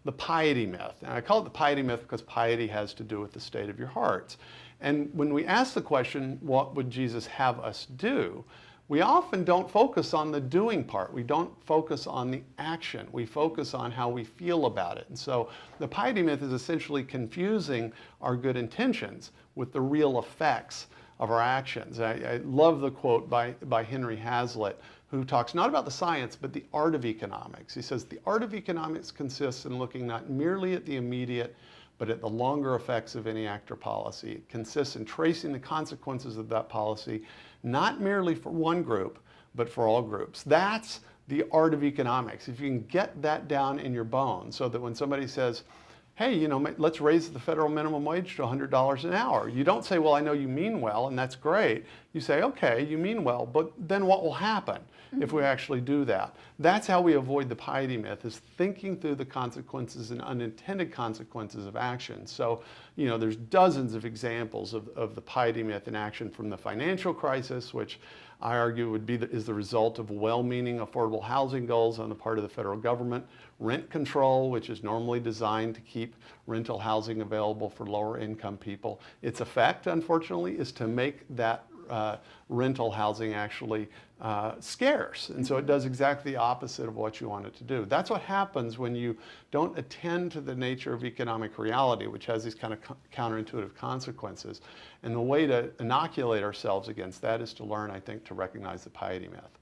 the piety myth. And I call it the piety myth because piety has to do with the state of your hearts. And when we ask the question, what would Jesus have us do? We often don't focus on the doing part. We don't focus on the action. We focus on how we feel about it. And so the piety myth is essentially confusing our good intentions with the real effects of our actions. I love the quote by Henry Hazlitt, who talks not about the science, but the art of economics. He says, the art of economics consists in looking not merely at the immediate, but at the longer effects of any act or policy. It consists in tracing the consequences of that policy, not merely for one group, but for all groups. That's the art of economics. If you can get that down in your bones, so that when somebody says, hey, you know, let's raise the federal minimum wage to $100 an hour. You don't say, well, I know you mean well, and that's great. You say, okay, you mean well, but then what will happen if we actually do that? That's how we avoid the piety myth, is thinking through the consequences and unintended consequences of action. So, you know, there's dozens of examples of the piety myth in action, from the financial crisis, which I argue would be is the result of well-meaning affordable housing goals on the part of the federal government. Rent control, which is normally designed to keep rental housing available for lower income people. Its effect, unfortunately, is to make that rental housing actually scarce. And so it does exactly the opposite of what you want it to do. That's what happens when you don't attend to the nature of economic reality, which has these kind of counterintuitive consequences. And the way to inoculate ourselves against that is to learn, I think, to recognize the piety myth.